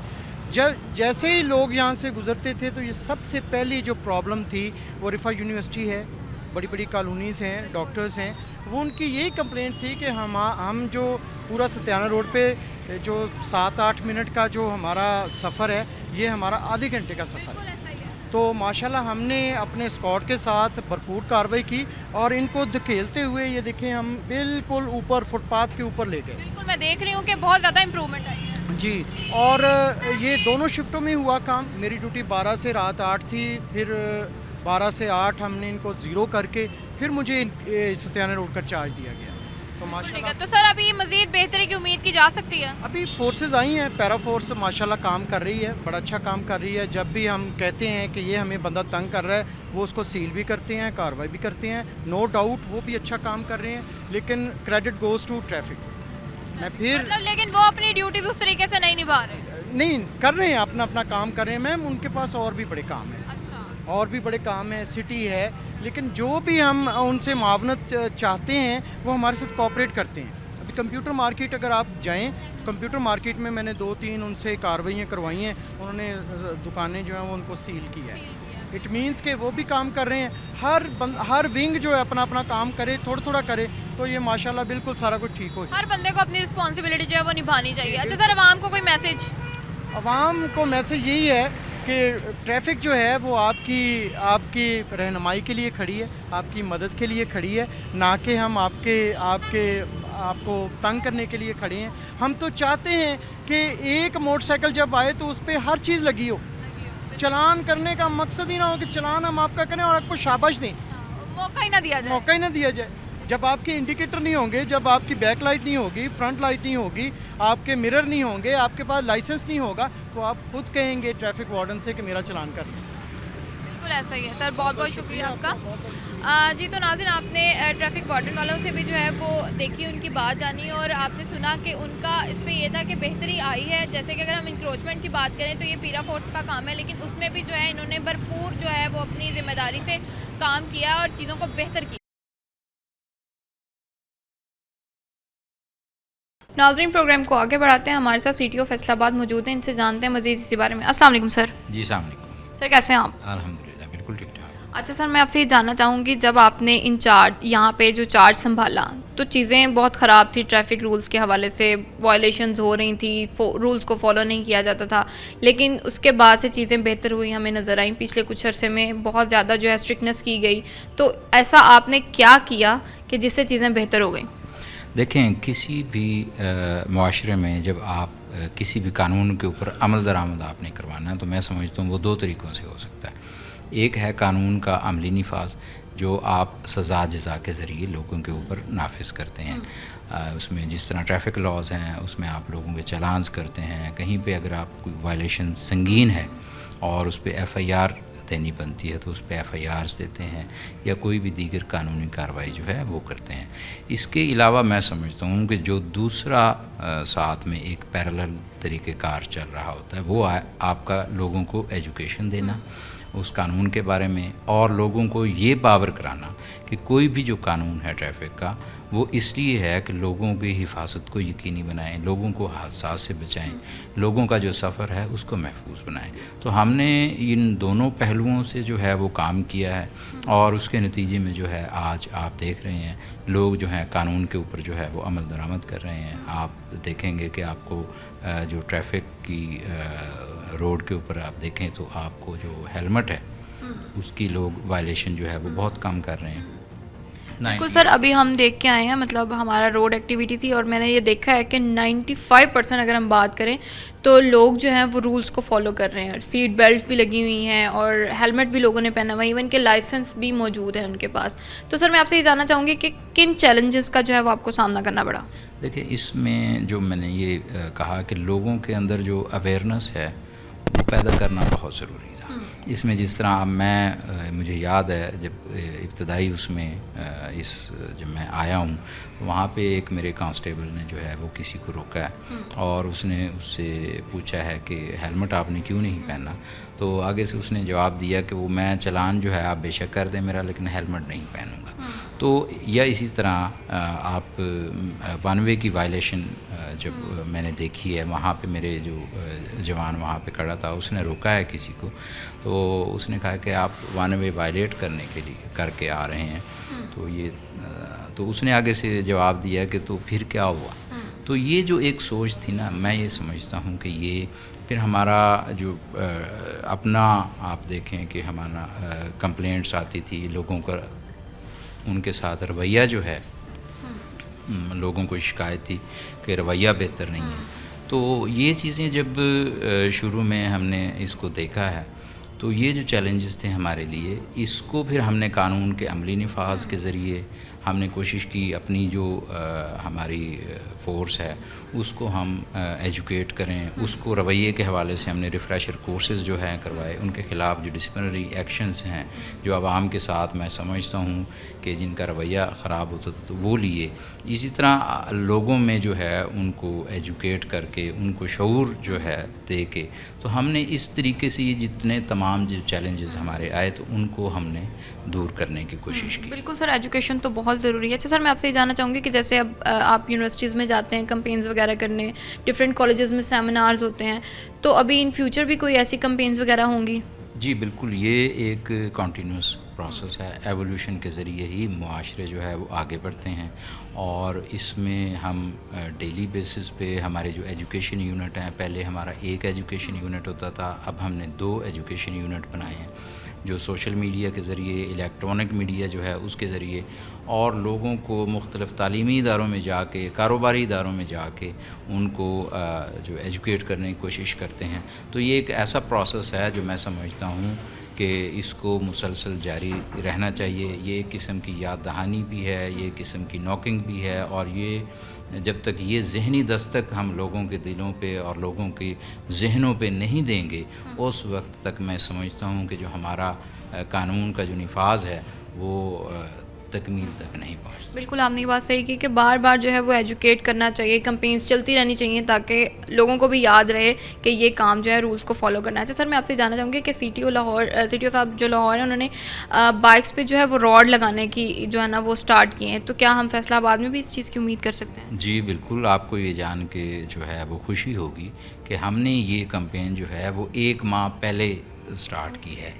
जब जैसे ही लोग यहाँ से गुजरते थे तो ये सबसे पहली जो प्रॉब्लम थी वो रिफा यूनिवर्सिटी है, बड़ी बड़ी कॉलोनीज़ हैं, डॉक्टर्स हैं, वो उनकी यही कंप्लेंट थी कि हम जो पूरा सत्याना रोड पे जो 7-8 मिनट का जो हमारा सफ़र है ये हमारा आधे घंटे का सफ़र है। तो माशाल्लाह हमने अपने स्क्वाड के साथ भरपूर कार्रवाई की और इनको धकेलते हुए ये देखें हम बिल्कुल ऊपर फुटपाथ के ऊपर ले गए। बिल्कुल मैं देख रही हूँ कि बहुत ज़्यादा इम्प्रूवमेंट आई है। जी, और ये दोनों शिफ्टों में हुआ काम। मेरी ड्यूटी 12 से रात 8 थी, फिर 12 से 8 हमने इनको ज़ीरो करके फिर मुझे सत्याना रोड का चार्ज दिया गया। तो माशाल्लाह तो सर अभी मज़ीद बेहतरी की उम्मीद की जा सकती है? अभी फोर्सेस आई हैं, पैरा फोर्स माशाल्लाह काम कर रही है, बड़ा अच्छा काम कर रही है। जब भी हम कहते हैं कि ये हमें बंदा तंग कर रहा है वो उसको सील भी करते हैं, कार्रवाई भी करते हैं, नो डाउट वो भी अच्छा काम कर रहे हैं, लेकिन क्रेडिट गोज़ टू ट्रैफिक। मैं फिर मतलब लेकिन वो अपनी ड्यूटीज उस तरीके से नहीं निभा रहे? नहीं कर रहे हैं, अपना अपना काम कर रहे हैं मैम, उनके पास और भी बड़े काम हैं। अच्छा। और भी बड़े काम है, सिटी है, लेकिन जो भी हम उनसे मावनत चाहते हैं वो हमारे साथ कोऑपरेट करते हैं। अभी कंप्यूटर मार्केट अगर आप जाएं तो कंप्यूटर मार्केट में मैंने 2-3 उनसे कार्रवाइयाँ करवाई हैं, उन्होंने दुकानें जो हैं वो उनको सील किया है। इट मीन्स कि वो भी काम कर रहे हैं। हर विंग जो है अपना अपना काम करे, थोड़ा थोड़ा करे, तो ये माशाल्लाह बिल्कुल सारा कुछ ठीक हो जाए। हर बंदे को अपनी रिस्पॉन्सिबिलिटी जो है वो निभानी चाहिए। अच्छा सर आवाम को कोई मैसेज? आवाम को मैसेज यही है कि ट्रैफिक जो है वो आपकी रहनुमाई के लिए खड़ी है, आपकी मदद के लिए खड़ी है, ना कि हम आपको तंग करने के लिए खड़े हैं। हम तो चाहते हैं कि एक मोटरसाइकिल जब आए तो उस पर हर चीज़ लगी हो, चलान करने का मकसद ही ना हो कि चलान हम आपका करें और आपको शाबाश दें, मौका ही ना दिया जाए। मौका ही ना दिया जाए। जब आपके इंडिकेटर नहीं होंगे, जब आपकी बैक लाइट नहीं होगी, फ्रंट लाइट नहीं होगी, आपके मिरर नहीं होंगे, आपके पास लाइसेंस नहीं होगा, तो आप खुद कहेंगे ट्रैफिक वार्डन से कि मेरा चलान कर लें। बिल्कुल ऐसा ही है सर, बहुत बहुत शुक्रिया आपका। जी तो नाज़रीन, आपने ट्रैफिक वार्डन वालों से भी जो है वो देखी, उनकी बात जानी और आपने सुना कि उनका इस पे ये था कि बेहतरी आई है। जैसे कि अगर हम इंक्रोचमेंट की बात करें तो ये पीरा फोर्स का काम है, लेकिन उसमें भी जो है इन्होंने भरपूर जो है वो अपनी ज़िम्मेदारी से काम किया और चीज़ों को बेहतर किया। नाज़रीन, प्रोग्राम को आगे बढ़ाते हैं। हमारे साथ सीटीओ फैसलाबाद मौजूद हैं, इनसे जानते हैं मज़ीद इसी बारे में। अस्सलाम वालेकुम सर। जी अस्सलाम वालेकुम। सर कैसे हैं आप? अल्हम्दुलिल्लाह बिल्कुल ठीक ठाक। अच्छा सर, मैं आपसे ये जानना चाहूँगी, जब आपने इंचार्ज यहाँ पे जो चार्ज संभाला तो चीज़ें बहुत ख़राब थी, ट्रैफिक रूल्स के हवाले से वायलेशंस हो रही थी, रूल्स को फॉलो नहीं किया जाता था, लेकिन उसके बाद से चीज़ें बेहतर हुई हमें नज़र आई। पिछले कुछ अरसे में बहुत ज़्यादा जो है स्ट्रिक्टनेस की गई, तो ऐसा आपने क्या किया कि जिससे चीज़ें बेहतर हो गई? देखें, किसी भी मुआशरे में जब आप किसी भी कानून के ऊपर अमल दरामद आपने करवाना है तो मैं समझता हूँ वो दो तरीक़ों से हो सकता है। एक है कानून का अमली नफाज, जो आप सज़ा जज़ा के ज़रिए लोगों के ऊपर नाफिज करते हैं। उसमें जिस तरह ट्रैफिक लॉज हैं उसमें आप लोगों के चलान्स करते हैं। कहीं पे अगर आप कोई वायलेशन संगीन है और उस पर FIR देनी बनती है तो उस पर FIRs देते हैं, या कोई भी दीगर कानूनी कार्रवाई जो है वो करते हैं। इसके अलावा मैं समझता हूँ कि जो दूसरा साथ में एक पैरेलल तरीक़ेकार चल रहा होता है वो आपका लोगों को एजुकेशन देना उस कानून के बारे में, और लोगों को ये बावर कराना कि कोई भी जो कानून है ट्रैफिक का वो इसलिए है कि लोगों की हिफाजत को यकीनी बनाएं, लोगों को हादसा से बचाएं, लोगों का जो सफ़र है उसको महफूज बनाएं। तो हमने इन दोनों पहलुओं से जो है वो काम किया है और उसके नतीजे में जो है आज आप देख रहे हैं लोग जो हैं कानून के ऊपर जो है वो अमल दरामद कर रहे हैं। आप देखेंगे कि आपको जो ट्रैफिक की रोड के ऊपर आप देखें तो आपको जो हेलमेट है उसकी लोग वायलेशन जो है वो बहुत कम कर रहे हैं। बिल्कुल सर, अभी हम देख के आए हैं, मतलब हमारा रोड एक्टिविटी थी और मैंने ये देखा है कि 95% अगर हम बात करें तो लोग जो हैं वो रूल्स को फॉलो कर रहे हैं। सीट बेल्ट भी लगी हुई हैं और हेलमेट भी लोगों ने पहना हुआ है, इवन के लाइसेंस भी मौजूद है उनके पास। तो सर मैं आपसे ये जानना चाहूँगी कि किन चैलेंजेस का जो है वो आपको सामना करना पड़ा? देखिए, इसमें जो मैंने ये कहा कि लोगों के अंदर जो अवेयरनेस है वो पैदा करना बहुत ज़रूरी था। इसमें जिस तरह अब मुझे याद है जब इब्तदाई उसमें जब मैं आया हूँ तो वहाँ पे एक मेरे कांस्टेबल ने जो है वो किसी को रोका है और उसने उससे पूछा है कि हेलमेट आपने क्यों नहीं पहना। तो आगे से उसने जवाब दिया कि वो मैं चलान जो है आप बेशक कर दें मेरा, लेकिन हेलमेट नहीं पहनूँगा। तो या इसी तरह आप वन वे की वायलेशन जब मैंने देखी है, वहाँ पे मेरे जो जवान वहाँ पे खड़ा था उसने रोका है किसी को, तो उसने कहा कि आप वन वे वायलेट करके आ रहे हैं। तो उसने आगे से जवाब दिया कि तो फिर क्या हुआ। तो ये जो एक सोच थी ना, मैं ये समझता हूँ कि ये फिर हमारा जो अपना आप देखें कि हमारा कंप्लेंट्स आती थी लोगों का, उनके साथ रवैया जो है लोगों को शिकायत थी कि रवैया बेहतर नहीं है। तो ये चीज़ें जब शुरू में हमने इसको देखा है तो ये जो चैलेंजेस थे हमारे लिए, इसको फिर हमने कानून के अमली नफाज के ज़रिए हमने कोशिश की अपनी जो हमारी फ़ोर्स है उसको हम एजुकेट करें, उसको रवैये के हवाले से हमने रिफ़्रेशर कोर्सेज़ जो हैं करवाए, उनके ख़िलाफ़ जो डिसिप्लिनरी एक्शंस हैं जो आवाम के साथ मैं समझता हूँ कि जिनका रवैया ख़राब होता था तो वो लिए। इसी तरह लोगों में जो है उनको एजुकेट करके उनको शऊर जो है दे के, तो हमने इस तरीके से ये जितने तमाम जो चैलेंजेस हमारे आए तो उनको हमने दूर करने की कोशिश की। बिल्कुल सर, एजुकेशन तो बहुत ज़रूरी है। अच्छा सर, मैं आपसे ये जानना चाहूँगी कि जैसे अब आप यूनिवर्सिटीज़ में जाते हैं कैंपेन्स वगैरह करने, डिफरेंट कॉलेजेस में सेमिनार्स होते हैं, तो अभी इन फ्यूचर भी कोई ऐसी कैंपेन्स वगैरह होंगी? जी बिल्कुल, ये एक कंटिन्यूस प्रोसेस है। एवोल्यूशन के ज़रिए ही मुआशरे जो है वो आगे बढ़ते हैं और इसमें हम डेली बेसिस पे हमारे जो एजुकेशन यूनिट हैं, पहले हमारा एक एजुकेशन यूनिट होता था, अब हमने 2 एजुकेशन यूनिट बनाए हैं। जो सोशल मीडिया के ज़रिए, इलेक्ट्रॉनिक मीडिया जो है उसके ज़रिए, और लोगों को मुख्तलिफ़ तालीमी इदारों में जाके, कारोबारी इदारों में जाके उनको जो एजुकेट करने की कोशिश करते हैं। तो ये एक ऐसा प्रोसेस है जो मैं समझता हूँ कि इसको मुसलसल जारी रहना चाहिए। ये एक किस्म की याद दहानी भी है, ये किस्म की नॉकिंग भी है, और ये जब तक ये ज़हनी दस्तक हम लोगों के दिलों पे और लोगों के जहनों पे नहीं देंगे, उस वक्त तक मैं समझता हूँ कि जो हमारा कानून का जो निफाज है वो तकमील तक नहीं पहुँचता। बिल्कुल आपने ये बात सही की कि बार बार जो है वो एजुकेट करना चाहिए, कैंपेन्स चलती रहनी चाहिए ताकि लोगों को भी याद रहे कि ये काम जो है रूल्स को फॉलो करना है। अच्छा सर, मैं आपसे जानना चाहूँगी कि CTO साहब जो लाहौर है, उन्होंने बाइक्स पे जो है वो रॉड लगाने की जो है ना वो स्टार्ट किए हैं, तो क्या हम फैसलाबाद में भी इस चीज़ की उम्मीद कर सकते हैं? जी बिल्कुल, आपको ये जान के जो है वो खुशी होगी कि हमने ये कैंपेन जो है वो 1 माह पहले स्टार्ट की है,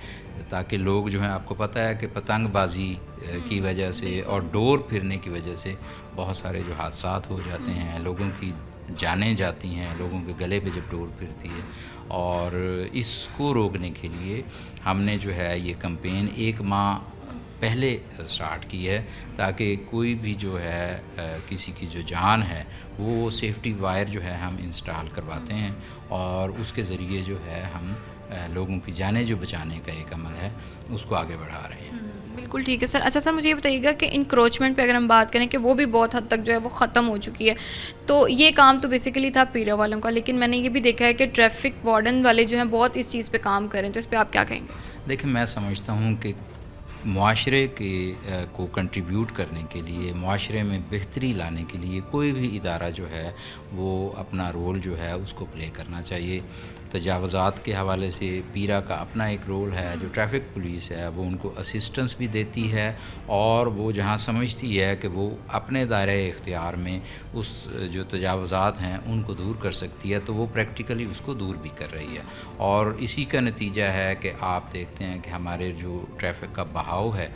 ताकि लोग जो हैं, आपको पता है कि पतंगबाजी की वजह से और डोर फिरने की वजह से बहुत सारे जो हादसात हो जाते हैं, लोगों की जानें जाती हैं, लोगों के गले पे जब डोर फिरती है, और इसको रोकने के लिए हमने जो है ये कैंपेन 1 माह पहले स्टार्ट की है, ताकि कोई भी जो है किसी की जो जान है वो सेफ्टी वायर जो है हम इंस्टॉल करवाते हैं, और उसके ज़रिए जो है हम लोगों की जानें जो बचाने का एक अमल है उसको आगे बढ़ा रहे हैं। बिल्कुल ठीक है सर। अच्छा सर, मुझे ये बताइएगा कि इंक्रोचमेंट पे अगर हम बात करें कि वो भी बहुत हद तक जो है वो ख़त्म हो चुकी है, तो ये काम तो बेसिकली था पीरा वालों का, लेकिन मैंने ये भी देखा है कि ट्रैफिक वार्डन वाले जो हैं बहुत इस चीज़ पे काम करें, तो इस पर आप क्या कहेंगे? देखिए, मैं समझता हूँ कि मुआशरे के को कंट्रीब्यूट करने के लिए, मुआशरे में बेहतरी लाने के लिए कोई भी इदारा जो है वो अपना रोल जो है उसको प्ले करना चाहिए। तजावज़ात के हवाले से पीरा का अपना एक रोल है, जो ट्रैफिक पुलिस है वो उनको असिस्टेंस भी देती है, और वो जहाँ समझती है कि वो अपने दायरे इख्तियार में उस जो तजावज़ात हैं उनको दूर कर सकती है, तो वो प्रैक्टिकली उसको दूर भी कर रही है। और इसी का नतीजा है कि आप देखते हैं कि हमारे जो ट्रैफिक का बहाव है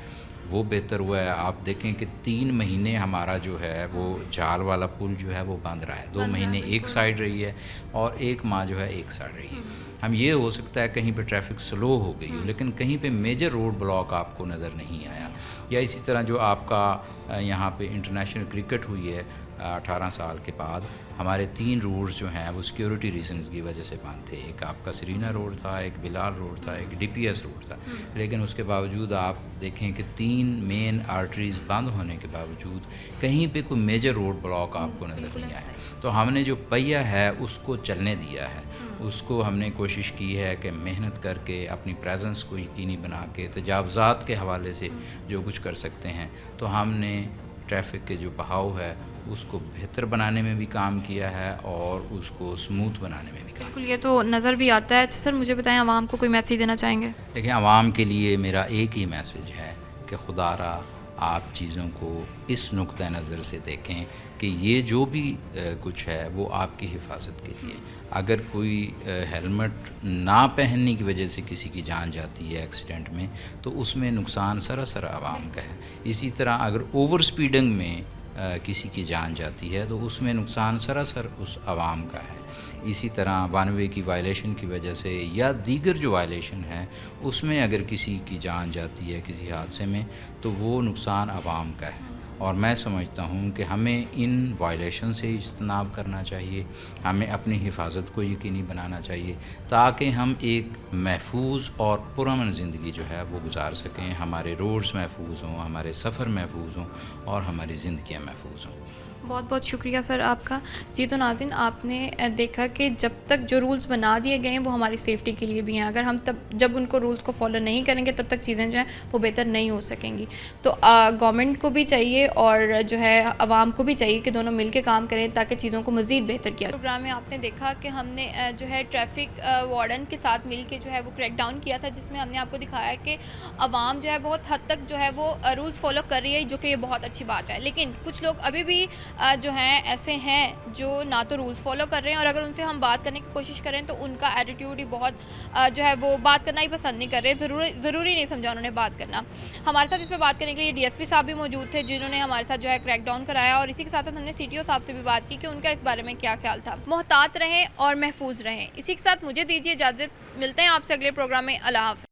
वो बेहतर हुआ है। आप देखें कि 3 महीने हमारा जो है वो जाल वाला पुल जो है वो बंद रहा है, 2 महीने एक साइड रही है और 1 माह जो है एक साइड रही है। हम ये हो सकता है कहीं पे ट्रैफिक स्लो हो गई हो, लेकिन कहीं पे मेजर रोड ब्लॉक आपको नज़र नहीं आया। या इसी तरह जो आपका यहाँ पे इंटरनेशनल क्रिकेट हुई है 18 साल के बाद, हमारे 3 रोड्स जो हैं वो सिक्योरिटी रीजंस की वजह से बंद थे। एक आपका सरीना रोड था, एक बिलाल रोड था, एक DPS रोड था। लेकिन उसके बावजूद आप देखें कि 3 मेन आर्टरीज़ बंद होने के बावजूद कहीं पे कोई मेजर रोड ब्लॉक आपको नज़र नहीं आया। तो हमने जो पहिया है उसको चलने दिया है, उसको हमने कोशिश की है कि मेहनत करके अपनी प्रेजेंस को यकीनी बना के तजावज़ात के हवाले से जो कुछ कर सकते हैं, तो हमने ट्रैफिक के जो बहाव है उसको बेहतर बनाने में भी काम किया है और उसको स्मूथ बनाने में भी काम। बिल्कुल, ये तो नज़र भी आता है। अच्छा सर, मुझे बताएं, आवाम को कोई मैसेज देना चाहेंगे? देखिए, आवाम के लिए मेरा एक ही मैसेज है कि खुदारा आप चीज़ों को इस नुक्ता नज़र से देखें कि ये जो भी कुछ है वो आपकी हिफाजत के लिए। अगर कोई हेलमेट ना पहनने की वजह से किसी की जान जाती है एक्सीडेंट में, तो उसमें नुकसान सरासर आवाम का है। इसी तरह अगर ओवर स्पीडिंग में किसी की जान जाती है तो उसमें नुकसान सरासर उस आवाम का है। इसी तरह 1 वे की वायलेशन की वजह से या दीगर जो वायलेशन है उसमें अगर किसी की जान जाती है किसी हादसे में, तो वो नुकसान आवाम का है। और मैं समझता हूँ कि हमें इन वायलेशन से इज्तनाब करना चाहिए, हमें अपनी हिफाजत को यकीनी बनाना चाहिए, ताकि हम एक महफूज और पुरअमन ज़िंदगी जो है वो गुजार सकें, हमारे रोड्स महफूज हों, हमारे सफ़र महफूज हों और हमारी ज़िंदगियाँ महफूज हों। बहुत बहुत शुक्रिया सर आपका। जी, तो नाज़रीन, आपने देखा कि जब तक जो रूल्स बना दिए गए हैं वो हमारी सेफ्टी के लिए भी हैं, अगर हम जब उनको रूल्स को फॉलो नहीं करेंगे तब तक चीज़ें जो हैं वो बेहतर नहीं हो सकेंगी। तो गवर्नमेंट को भी चाहिए और जो है आवाम को भी चाहिए कि दोनों मिल के काम करें ताकि चीज़ों को मज़ीद बेहतर किया। प्रोग्राम में आपने देखा कि हमने जो है ट्रैफिक वार्डन के साथ मिल के जो है वो क्रैकडाउन किया था, जिसमें हमने आपको दिखाया कि आवाम जो है बहुत हद तक जो है वो रूल्स फॉलो कर रही है, जो कि ये बहुत अच्छी बात है। लेकिन कुछ लोग अभी भी जो हैं ऐसे हैं जो ना तो रूल्स फॉलो कर रहे हैं, और अगर उनसे हम बात करने की कोशिश करें तो उनका एटीट्यूड ही बहुत जो है वो बात करना ही पसंद नहीं कर रहे। ज़रूरी नहीं समझा उन्होंने बात करना। हमारे साथ इस पर बात करने के लिए DSP साहब भी मौजूद थे, जिन्होंने हमारे साथ जो है क्रैकडाउन कराया, और इसी के साथ हमने CTO साहब से भी बात की कि उनका इस बारे में क्या ख्याल था। मोहतात रहें और महफूज रहें। इसी के साथ मुझे दीजिए इजाज़त, मिलते हैं आपसे अगले प्रोग्राम में। अल्लाह हाफ़िज़।